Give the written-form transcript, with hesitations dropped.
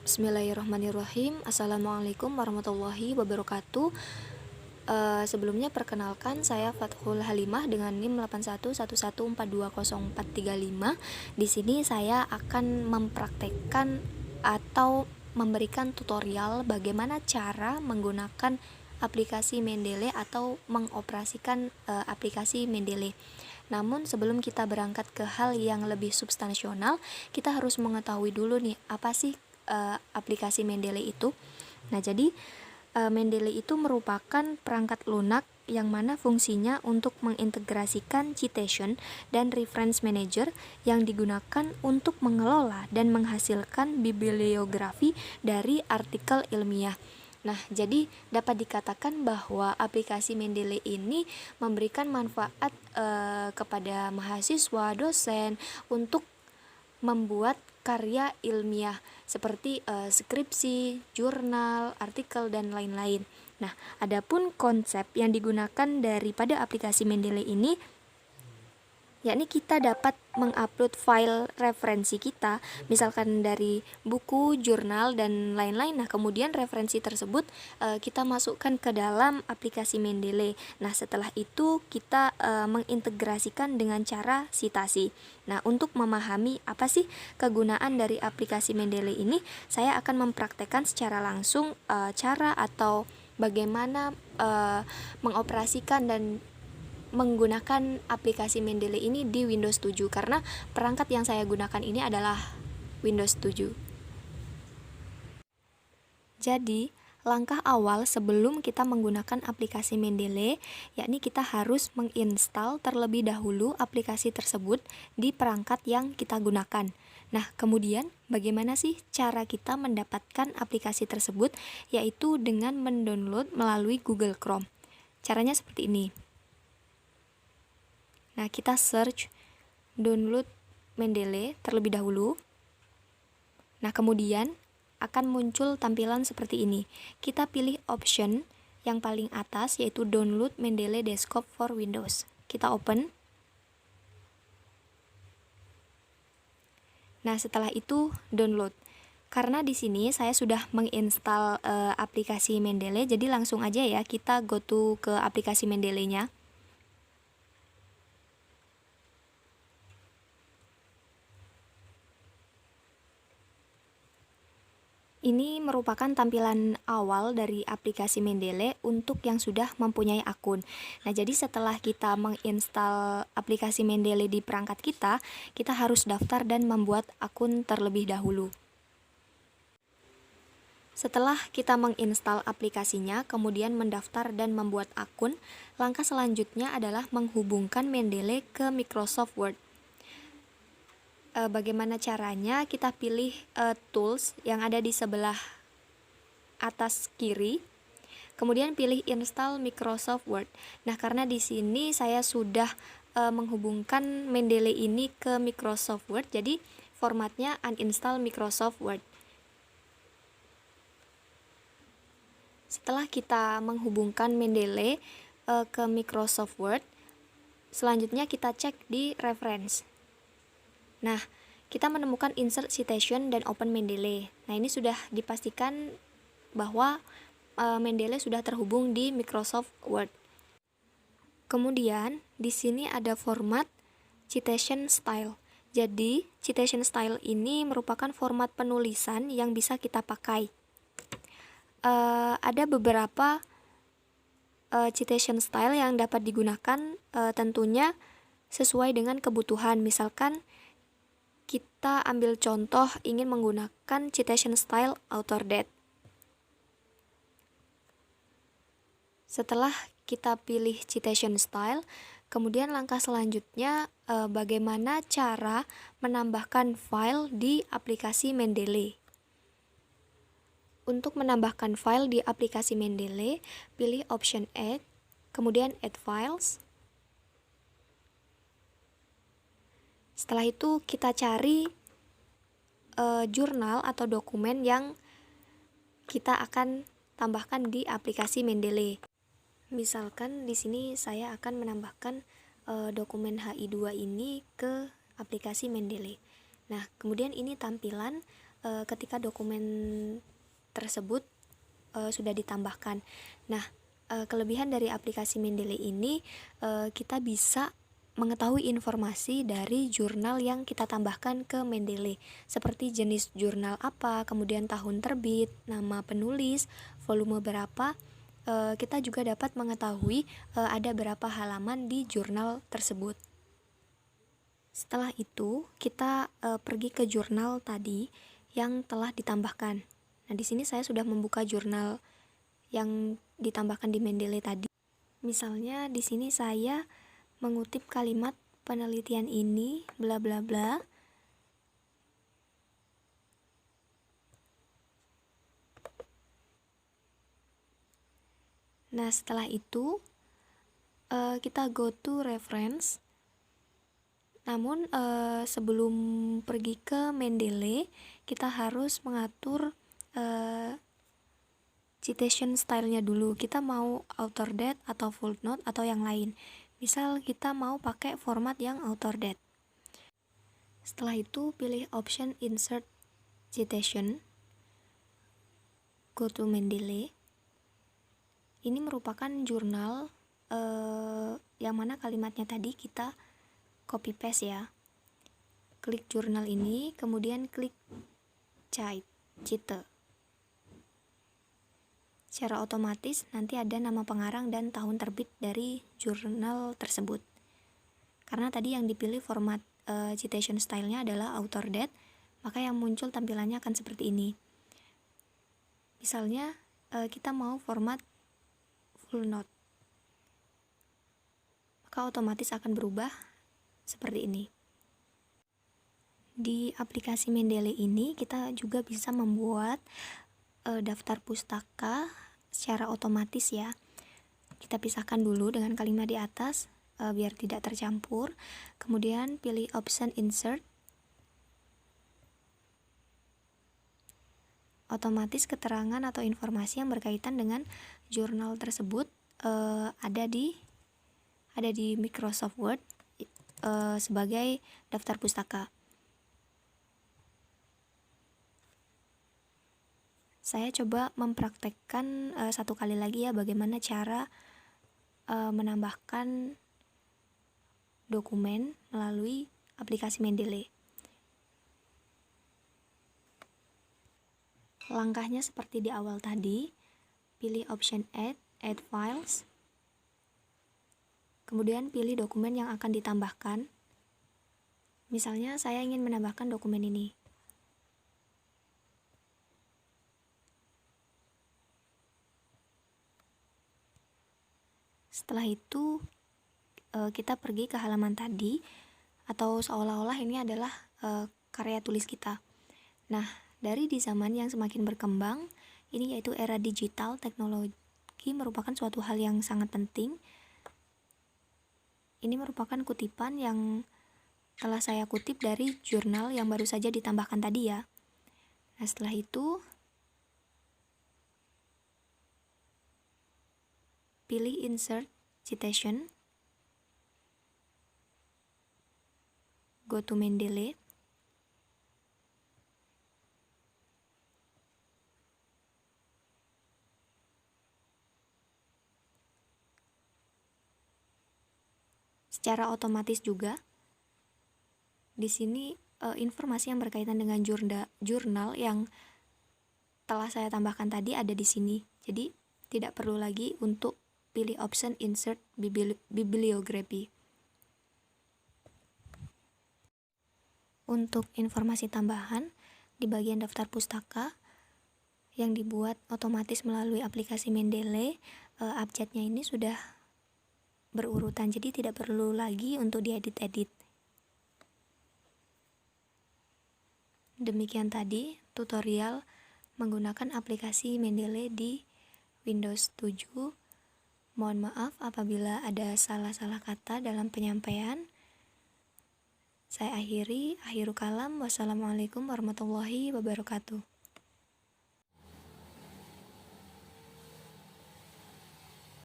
Bismillahirrahmanirrahim. Assalamualaikum warahmatullahi wabarakatuh. Sebelumnya perkenalkan, saya Fathul Halimah dengan NIM 8111420435. Di sini saya akan mempraktekkan atau memberikan tutorial bagaimana cara menggunakan aplikasi Mendeley atau mengoperasikan aplikasi Mendeley. Namun sebelum kita berangkat ke hal yang lebih substansional, kita harus mengetahui dulu nih, apa sih aplikasi Mendeley itu. Nah, jadi Mendeley itu merupakan perangkat lunak yang mana fungsinya untuk mengintegrasikan citation dan reference manager yang digunakan untuk mengelola dan menghasilkan bibliografi dari artikel ilmiah. Nah, jadi dapat dikatakan bahwa aplikasi Mendeley ini memberikan manfaat kepada mahasiswa, dosen untuk membuat karya ilmiah seperti skripsi, jurnal, artikel, dan lain-lain. Nah, adapun konsep yang digunakan daripada aplikasi Mendeley ini, yakni kita dapat mengupload file referensi kita, misalkan dari buku, jurnal, dan lain-lain. Nah, kemudian referensi tersebut kita masukkan ke dalam aplikasi Mendeley. Nah, setelah itu kita mengintegrasikan dengan cara citasi. Nah, untuk memahami apa sih kegunaan dari aplikasi Mendeley ini, saya akan mempraktekkan secara langsung cara atau bagaimana mengoperasikan dan menggunakan aplikasi Mendeley ini di Windows 7, karena perangkat yang saya gunakan ini adalah Windows 7. Jadi, langkah awal sebelum kita menggunakan aplikasi Mendeley, yakni kita harus menginstal terlebih dahulu aplikasi tersebut di perangkat yang kita gunakan. Nah, kemudian bagaimana sih cara kita mendapatkan aplikasi tersebut? Yaitu dengan mendownload melalui Google Chrome. Caranya seperti ini. Nah, kita search download Mendeley terlebih dahulu. Nah, kemudian akan muncul tampilan seperti ini. Kita pilih option yang paling atas, yaitu download Mendeley Desktop for Windows. Kita open. Nah, setelah itu download. Karena di sini saya sudah menginstal aplikasi Mendeley, jadi langsung aja ya kita go to ke aplikasi Mendeley-nya. Ini merupakan tampilan awal dari aplikasi Mendeley untuk yang sudah mempunyai akun. Nah, jadi setelah kita menginstal aplikasi Mendeley di perangkat kita, kita harus daftar dan membuat akun terlebih dahulu. Setelah kita menginstal aplikasinya, kemudian mendaftar dan membuat akun, langkah selanjutnya adalah menghubungkan Mendeley ke Microsoft Word. Bagaimana caranya? Kita pilih tools yang ada di sebelah atas kiri, kemudian pilih install Microsoft Word. Nah, karena di sini saya sudah menghubungkan Mendeley ini ke Microsoft Word, jadi formatnya uninstall Microsoft Word. Setelah kita menghubungkan Mendeley ke Microsoft Word, selanjutnya kita cek di reference. Nah, kita menemukan insert citation dan open Mendeley. Nah, ini sudah dipastikan bahwa Mendeley sudah terhubung di Microsoft Word. Kemudian, di sini ada format citation style. Jadi, citation style ini merupakan format penulisan yang bisa kita pakai. Ada beberapa citation style yang dapat digunakan, tentunya sesuai dengan kebutuhan. Misalkan kita ambil contoh ingin menggunakan citation style author date. Setelah kita pilih citation style, kemudian langkah selanjutnya bagaimana cara menambahkan file di aplikasi Mendeley. Untuk menambahkan file di aplikasi Mendeley, pilih option Add, kemudian Add Files. Setelah itu kita cari jurnal atau dokumen yang kita akan tambahkan di aplikasi Mendeley. Misalkan di sini saya akan menambahkan dokumen HI2 ini ke aplikasi Mendeley. Nah, kemudian ini tampilan ketika dokumen tersebut sudah ditambahkan. Nah, kelebihan dari aplikasi Mendeley ini, kita bisa mengetahui informasi dari jurnal yang kita tambahkan ke Mendeley, seperti jenis jurnal apa, kemudian tahun terbit, nama penulis, volume berapa. Kita juga dapat mengetahui ada berapa halaman di jurnal tersebut. Setelah itu, kita pergi ke jurnal tadi yang telah ditambahkan. Nah, di sini saya sudah membuka jurnal yang ditambahkan di Mendeley tadi. Misalnya di sini saya mengutip kalimat penelitian ini bla bla bla. Nah, setelah itu kita go to reference. Namun sebelum pergi ke Mendeley, kita harus mengatur citation style-nya dulu. Kita mau author date atau footnote atau yang lain. Misal kita mau pakai format yang author date. Setelah itu pilih option insert citation, go to Mendeley. Ini merupakan jurnal yang mana kalimatnya tadi kita copy paste ya. Klik jurnal ini, kemudian klik cite. Secara otomatis nanti ada nama pengarang dan tahun terbit dari jurnal tersebut. Karena tadi yang dipilih format citation style-nya adalah author date, maka yang muncul tampilannya akan seperti ini. Misalnya kita mau format full note, maka otomatis akan berubah seperti ini. Di aplikasi Mendeley ini kita juga bisa membuat daftar pustaka secara otomatis ya. Kita pisahkan dulu dengan kalimat di atas biar tidak tercampur. Kemudian pilih option insert. Otomatis keterangan atau informasi yang berkaitan dengan jurnal tersebut ada di Microsoft Word sebagai daftar pustaka. Saya coba mempraktekkan satu kali lagi ya bagaimana cara menambahkan dokumen melalui aplikasi Mendeley. Langkahnya seperti di awal tadi, pilih option add files, kemudian pilih dokumen yang akan ditambahkan. Misalnya saya ingin menambahkan dokumen ini. Setelah itu kita pergi ke halaman tadi, atau seolah-olah ini adalah karya tulis kita. Nah, dari di zaman yang semakin berkembang, ini yaitu era digital, teknologi merupakan suatu hal yang sangat penting. Ini merupakan kutipan yang telah saya kutip dari jurnal yang baru saja ditambahkan tadi ya. Nah, setelah itu pilih insert citation, go to Mendeley. Secara otomatis juga di sini informasi yang berkaitan dengan jurnal yang telah saya tambahkan tadi ada di sini. Jadi tidak perlu lagi untuk pilih option insert bibliography. Untuk informasi tambahan di bagian daftar pustaka yang dibuat otomatis melalui aplikasi Mendeley, abjadnya ini sudah berurutan, jadi tidak perlu lagi untuk diedit-edit. Demikian tadi tutorial menggunakan aplikasi Mendeley di Windows 7. Mohon maaf apabila ada salah-salah kata dalam penyampaian. Saya akhiri, akhiru kalam. Wassalamualaikum warahmatullahi wabarakatuh.